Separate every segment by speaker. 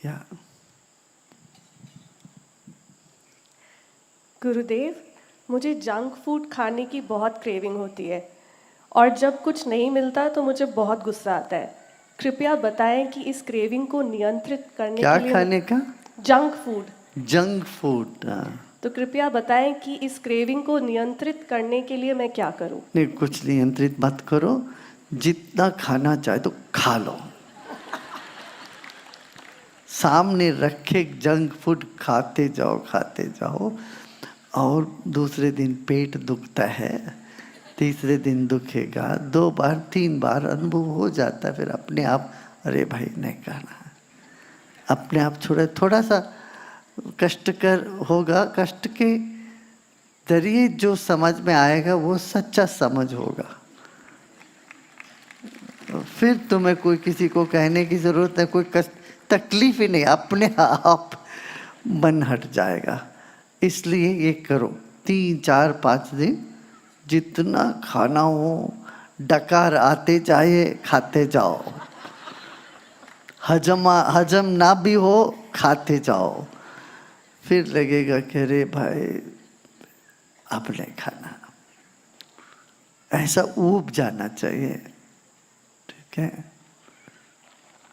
Speaker 1: या
Speaker 2: गुरुदेव, मुझे junk food खाने की बहुत क्रेविंग होती है और जब कुछ नहीं मिलता तो मुझे बहुत गुस्सा आता है। कृपया बताएं कि इस क्रेविंग को नियंत्रित करने
Speaker 1: क्या
Speaker 2: के लिए
Speaker 1: खाने का?
Speaker 2: Junk food.
Speaker 1: Junk food.
Speaker 2: तो कृपया बताएं कि इस क्रेविंग को नियंत्रित करने के लिए मैं क्या करूं?
Speaker 1: नहीं, कुछ नियंत्रित मत करो, जितना खाना चाहे तो खा लो। सामने रखे जंक फूड खाते जाओ। और दूसरे दिन पेट दुखता है, तीसरे दिन दुखेगा, 2 बार 3 बार अनुभव हो जाता है, फिर अपने आप अरे भाई नहीं खाना, अपने आप छोड़े। थोड़ा सा कष्टकर होगा, कष्ट के जरिए जो समझ में आएगा वो सच्चा समझ होगा। फिर तुम्हें कोई किसी को कहने की जरूरत है, कोई कष्ट तकलीफ ही नहीं, अपने आप मन हट जाएगा। इसलिए ये करो, 3 4 5 दिन जितना खाना हो, डकार आते जाए खाते जाओ, हजम ना भी हो खाते जाओ, फिर लगेगा कि अरे भाई अब नहीं खाना। ऐसा ऊब जाना चाहिए, ठीक है।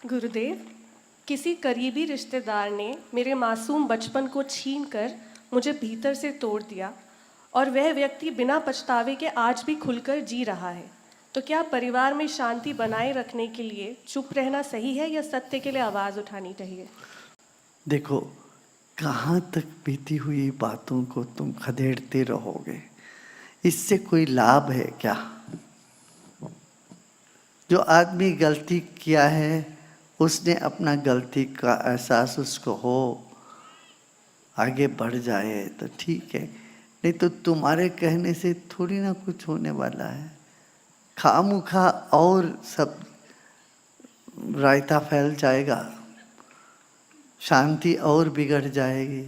Speaker 2: गुरुदेव, किसी करीबी रिश्तेदार ने मेरे मासूम बचपन को छीनकर मुझे भीतर से तोड़ दिया और वह व्यक्ति बिना पछतावे के आज भी खुलकर जी रहा है। तो क्या परिवार में शांति बनाए रखने के लिए चुप रहना सही है या सत्य के लिए आवाज़ उठानी चाहिए?
Speaker 1: देखो, कहाँ तक बीती हुई बातों को तुम खदेड़ते रहोगे, इससे कोई लाभ है क्या? जो आदमी गलती किया है उसने अपना गलती का एहसास उसको हो, आगे बढ़ जाए तो ठीक है, नहीं तो तुम्हारे कहने से थोड़ी ना कुछ होने वाला है। खामखा और सब रायता फैल जाएगा, शांति और बिगड़ जाएगी।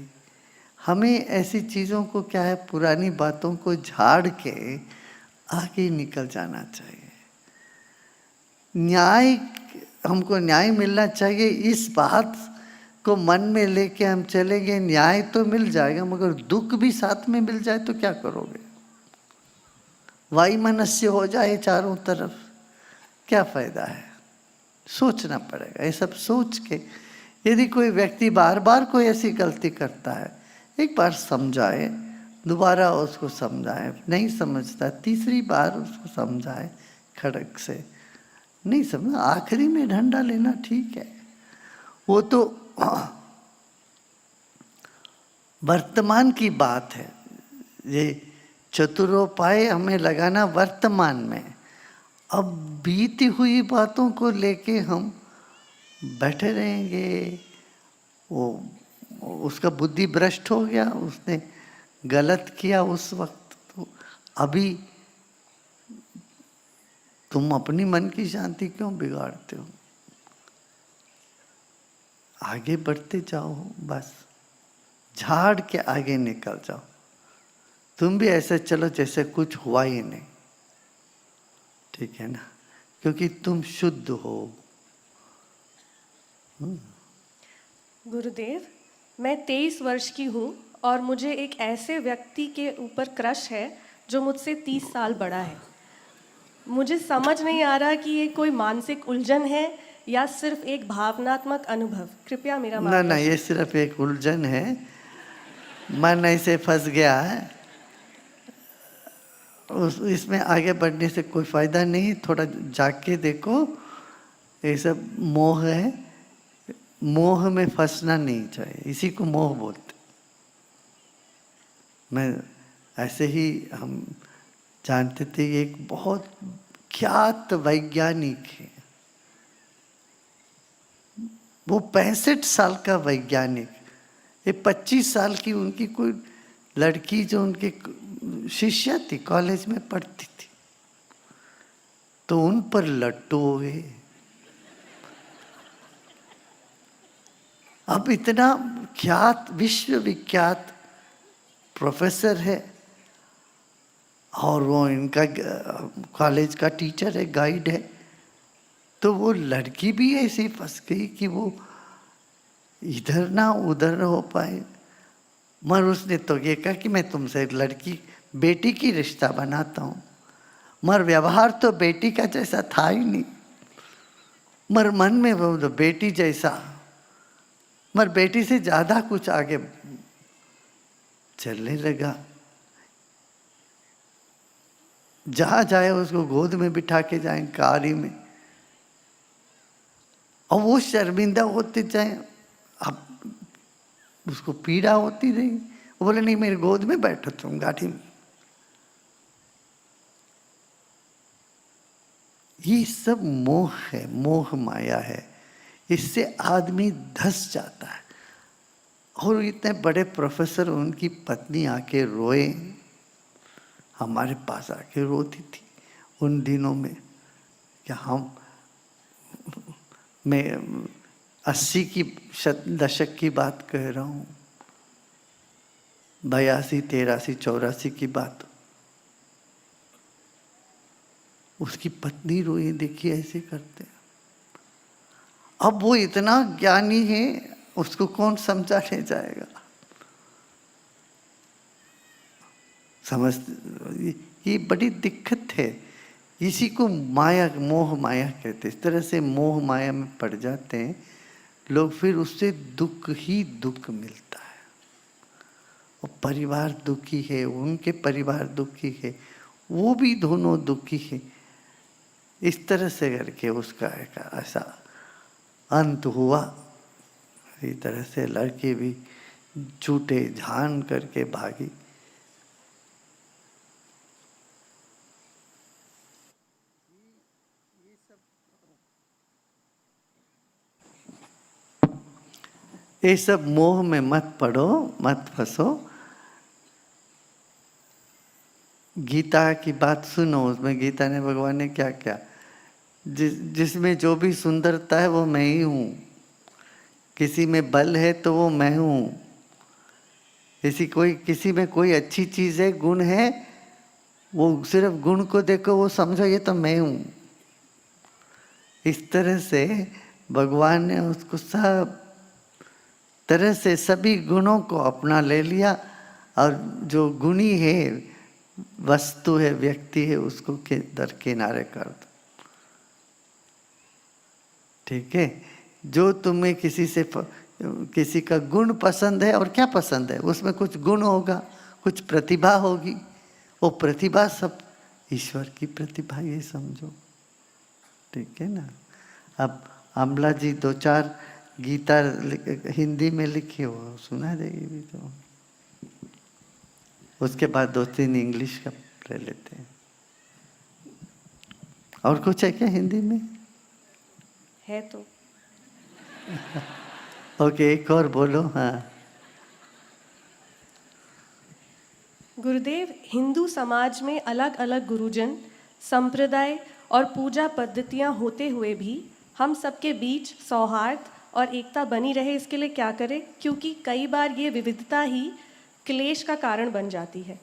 Speaker 1: हमें ऐसी चीज़ों को क्या है, पुरानी बातों को झाड़ के आगे निकल जाना चाहिए। न्याय, हमको न्याय मिलना चाहिए, इस बात को मन में लेके हम चलेंगे, न्याय तो मिल जाएगा, मगर दुख भी साथ में मिल जाए तो क्या करोगे? वायुमनस्य हो जाए चारों तरफ, क्या फायदा है? सोचना पड़ेगा। ये सब सोच के यदि कोई व्यक्ति बार बार कोई ऐसी गलती करता है, एक बार समझाए, दोबारा उसको समझाए, नहीं समझता तीसरी बार उसको समझाए खड़क से, नहीं समझ, आखिरी में डंडा लेना ठीक है। वो तो वर्तमान की बात है, ये चतुरोपाय हमें लगाना वर्तमान में। अब बीती हुई बातों को लेके हम बैठे रहेंगे, वो उसका बुद्धि भ्रष्ट हो गया, उसने गलत किया उस वक्त, तो अभी तुम अपनी मन की शांति क्यों बिगाड़ते हो? आगे बढ़ते जाओ, बस झाड़ के आगे निकल जाओ। तुम भी ऐसे चलो जैसे कुछ हुआ ही नहीं, ठीक है ना, क्योंकि तुम शुद्ध हो।
Speaker 2: गुरुदेव, मैं 23 वर्ष की हूँ और मुझे एक ऐसे व्यक्ति के ऊपर क्रश है जो मुझसे 30 साल बड़ा है। मुझे समझ नहीं आ रहा कि ये कोई मानसिक उलझन है या सिर्फ एक भावनात्मक अनुभव। कृपया मेरा
Speaker 1: ना
Speaker 2: मार्गदर्शन।
Speaker 1: ये सिर्फ एक उलझन है, मन ऐसे फंस गया है, इसमें आगे बढ़ने से कोई फायदा नहीं। थोड़ा जाके देखो, ये सब मोह है, मोह में फंसना नहीं चाहिए, इसी को मोह बोलते। मैं ऐसे ही हम जानते थे, एक बहुत ख्यात वैज्ञानिक है, वो 65 साल का वैज्ञानिक, ये 25 साल की उनकी कोई लड़की जो उनके शिष्या थी, कॉलेज में पढ़ती थी, तो उन पर लट्टू हो गए। अब इतना ख्यात, विश्वविख्यात प्रोफेसर है और वो इनका कॉलेज का टीचर है, गाइड है, तो वो लड़की भी ऐसी फंस गई कि वो इधर ना उधर हो पाए। मगर उसने तो ये कहा कि मैं तुमसे लड़की बेटी की रिश्ता बनाता हूँ, मगर व्यवहार तो बेटी का जैसा था ही नहीं। मगर मन में वो तो बेटी जैसा, मगर बेटी से ज्यादा कुछ आगे चलने लगा। जहां जाए उसको गोद में बिठा के जाए, कारी में, और वो शर्मिंदा होते जाए। अब उसको पीड़ा होती रही। वो बोले नहीं, मेरे गोद में बैठो तुम गाड़ी में। ये सब मोह है, मोह माया है। इससे आदमी धस जाता है। और इतने बड़े प्रोफेसर, उनकी पत्नी आके रोए, हमारे पास आके रोती थी उन दिनों में कि मैं 80 की दशक की बात कह रहा हूँ, 82, 83, 84 की बात। उसकी पत्नी रोई, देखिए ऐसे करते। अब वो इतना ज्ञानी है, उसको कौन समझाने जाएगा। समझ, ये बड़ी दिक्कत है। इसी को माया, मोह माया कहते हैं। इस तरह से मोह माया में पड़ जाते हैं लोग, फिर उससे दुख ही दुख मिलता है। और परिवार दुखी है, उनके परिवार दुखी है, वो भी दोनों दुखी है। इस तरह से करके उसका एक ऐसा अंत हुआ। इस तरह से लड़की भी झूठे झान करके भागी। ये सब मोह में मत पड़ो, मत फंसो। गीता की बात सुनो, उसमें गीता ने, भगवान ने क्या क्या, जिसमें जो भी सुंदरता है वो मैं ही हूँ। किसी में बल है तो वो मैं हूँ। किसी में कोई अच्छी चीज है, गुण है, वो सिर्फ गुण को देखो, वो समझो ये तो मैं हूँ। इस तरह से भगवान ने उसको सब तरह से सभी गुणों को अपना ले लिया, और जो गुणी है, वस्तु है, व्यक्ति है, उसको दरकिनारे कर दो। ठीक है। जो तुम्हें किसी का गुण पसंद है, और क्या पसंद है, उसमें कुछ गुण होगा, कुछ प्रतिभा होगी। वो प्रतिभा सब ईश्वर की प्रतिभा, ये समझो। ठीक है ना। अब अमला जी 2-4 गीता हिंदी में लिखी हो, सुना देगी भी तो। उसके बाद 2-3 इंग्लिश का ले लेते हैं। और कुछ है क्या हिंदी में?
Speaker 2: है तो।
Speaker 1: ओके, एक और बोलो। हाँ।
Speaker 2: गुरुदेव, हिंदू समाज में अलग अलग गुरुजन, संप्रदाय और पूजा पद्धतियां होते हुए भी हम सबके बीच सौहार्द और एकता बनी रहे, इसके लिए क्या करें? क्योंकि कई बार ये विविधता ही क्लेश का कारण बन जाती है।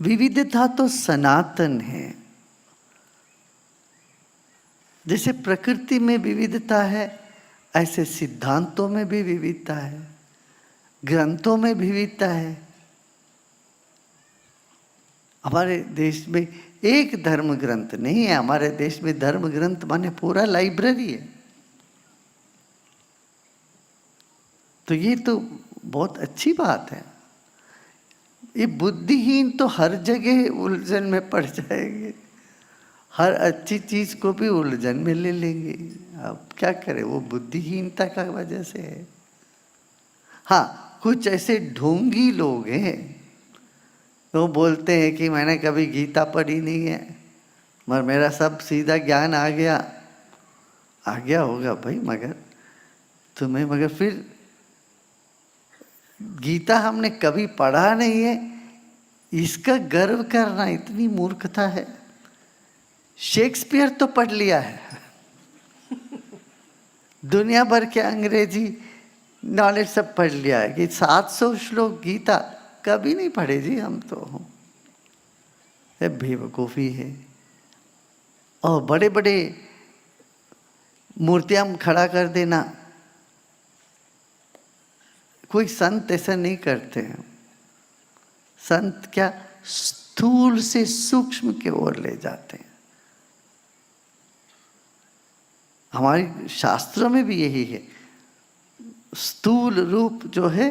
Speaker 1: विविधता तो सनातन है। जैसे प्रकृति में विविधता है, ऐसे सिद्धांतों में भी विविधता है, ग्रंथों में विविधता है। हमारे देश में एक धर्म ग्रंथ नहीं है। हमारे देश में धर्म ग्रंथ माने पूरा लाइब्रेरी है। तो ये तो बहुत अच्छी बात है। ये बुद्धिहीन तो हर जगह उलझन में पड़ जाएंगे, हर अच्छी चीज को भी उलझन में ले लेंगे। अब क्या करें, वो बुद्धिहीनता का वजह से है। हाँ, कुछ ऐसे ढोंगी लोग हैं, वो बोलते हैं कि मैंने कभी गीता पढ़ी नहीं है, मगर मेरा सब सीधा ज्ञान आ गया। आ गया होगा भाई, मगर फिर गीता हमने कभी पढ़ा नहीं है, इसका गर्व करना इतनी मूर्खता है। शेक्सपियर तो पढ़ लिया है, दुनिया भर के अंग्रेजी नॉलेज सब पढ़ लिया है, कि 700 श्लोक गीता कभी नहीं पढ़े जी हम तो। ये बेवकूफ़ी है। और बड़े बड़े मूर्तियां खड़ा कर देना, कोई संत ऐसा नहीं करते हैं। संत क्या स्थूल से सूक्ष्म की ओर ले जाते हैं। हमारे शास्त्रों में भी यही है। स्थूल रूप जो है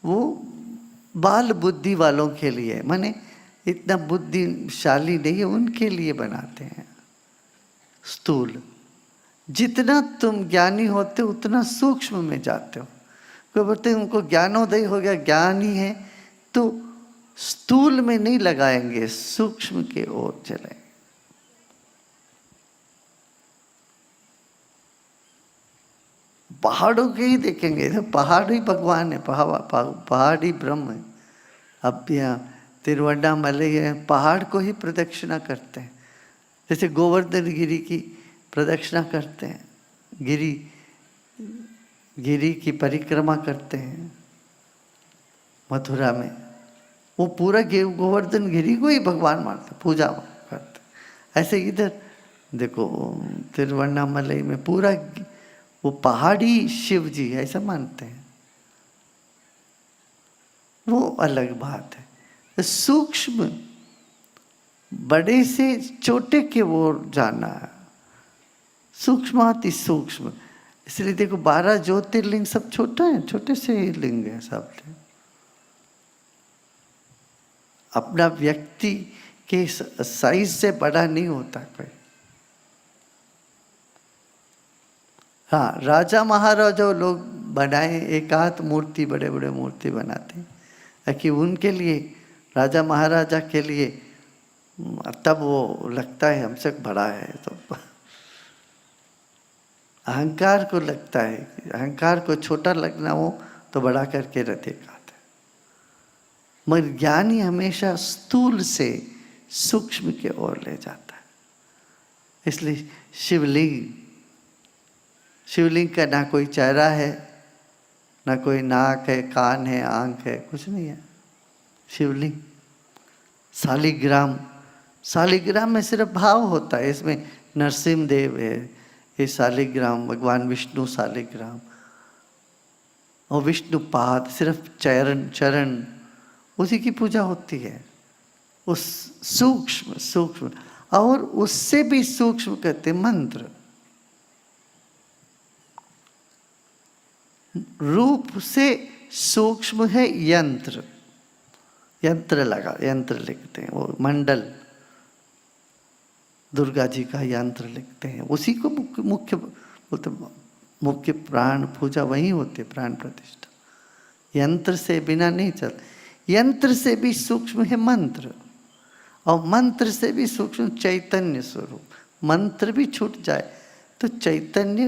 Speaker 1: वो बाल बुद्धि वालों के लिए, माने इतना बुद्धिशाली नहीं है उनके लिए बनाते हैं स्थूल। जितना तुम ज्ञानी होते हो उतना सूक्ष्म में जाते हो। कोई बोलते हैं उनको ज्ञानोदय हो गया, ज्ञानी है, तो स्थूल में नहीं लगाएंगे, सूक्ष्म के ओर चलेंगे। पहाड़ों के ही देखेंगे तो पहाड़ ही भगवान है, पहाड़ ही ब्रह्म है। अब यहाँ तिरुवन्नामलई है, पहाड़ को ही प्रदक्षिणा करते हैं। जैसे गोवर्धन गिरी की प्रदक्षिणा करते हैं, गिरी की परिक्रमा करते हैं मथुरा में। वो पूरा गोवर्धन गिरी को ही भगवान मानते, पूजा करते। ऐसे इधर देखो तिरुवन्नामलई में पूरा वो पहाड़ी शिव जी ऐसा मानते हैं। वो अलग बात है। सूक्ष्म, बड़े से छोटे के ओर जाना है, सूक्ष्माति सूक्ष्म। इसलिए देखो 12 ज्योतिर्लिंग सब छोटा है, छोटे से ही लिंग है सब। अपना व्यक्ति के साइज से बड़ा नहीं होता कोई। हाँ, राजा महाराजा लोग बनाए एक आध मूर्ति, बड़े बड़े मूर्ति बनाते हैं ताकि उनके लिए, राजा महाराजा के लिए तब वो लगता है हमसे बड़ा है। तो अहंकार को लगता है, अहंकार को छोटा लगना हो तो बड़ा करके रखेगा। मगर ज्ञानी हमेशा स्थूल से सूक्ष्म की ओर ले जाता है। इसलिए शिवलिंग का ना कोई चेहरा है, ना कोई नाक है, कान है, आंख है, कुछ नहीं है। शिवलिंग शालिग्राम में सिर्फ भाव होता है। इसमें नरसिंह देव है, ये शालिग्राम, भगवान विष्णु शालिग्राम, और विष्णुपाद सिर्फ चरण, उसी की पूजा होती है। उस सूक्ष्म और उससे भी सूक्ष्म कहते मंत्र। रूप से सूक्ष्म है यंत्र लिखते हैं, वो मंडल, दुर्गा जी का यंत्र लिखते हैं। उसी को मुख्य बोलते, मुख्य प्राण पूजा वही होती है, प्राण प्रतिष्ठा। यंत्र से बिना नहीं चलता। यंत्र से भी सूक्ष्म है मंत्र, और मंत्र से भी सूक्ष्म चैतन्य स्वरूप। मंत्र भी छूट जाए तो चैतन्य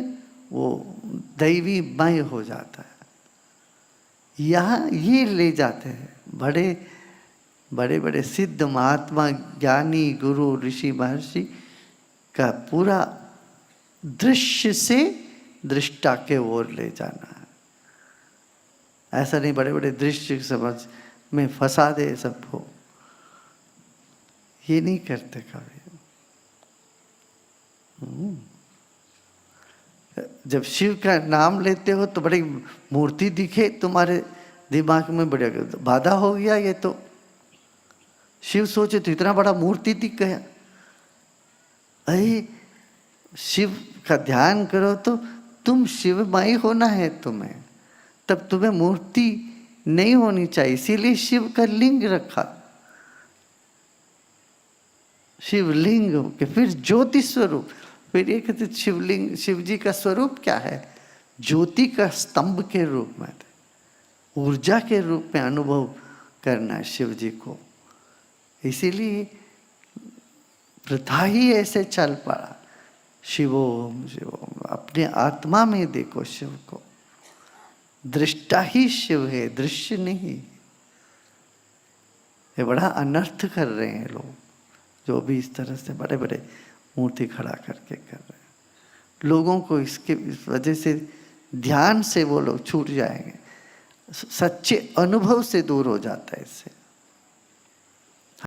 Speaker 1: वो दैवी मय हो जाता है। यहाँ ये ले जाते हैं बड़े बड़े सिद्ध महात्मा, ज्ञानी, गुरु, ऋषि, महर्षि का पूरा दृश्य से दृष्टा के ओर ले जाना है। ऐसा नहीं बड़े बड़े दृश्य समझ में फंसा दे सबको, ये नहीं करते कभी। जब शिव का नाम लेते हो तो बड़ी मूर्ति दिखे तुम्हारे दिमाग में, बड़े बाधा हो गया ये तो। शिव सोचे तो इतना बड़ा मूर्ति दिख गया। अरे शिव का ध्यान करो तो तुम शिवमय होना है तुम्हें, तब तुम्हें मूर्ति नहीं होनी चाहिए। इसीलिए शिव का लिंग रखा, शिवलिंग के फिर ज्योति स्वरूप। फिर ये कहते शिवलिंग, शिव जी का स्वरूप क्या है? ज्योति का स्तंभ के रूप में, ऊर्जा के रूप में अनुभव करना है शिव जी को। इसीलिए प्रथा ही ऐसे चल पड़ा, शिवोम शिवोम। अपने आत्मा में देखो शिव को, दृष्टा ही शिव है, दृश्य नहीं। ये बड़ा अनर्थ कर रहे हैं लोग, जो भी इस तरह से बड़े बड़े मूर्ति खड़ा करके कर रहे हैं। लोगों को इसके इस वजह से ध्यान से वो लोग छूट जाएंगे, सच्चे अनुभव से दूर हो जाता है इससे।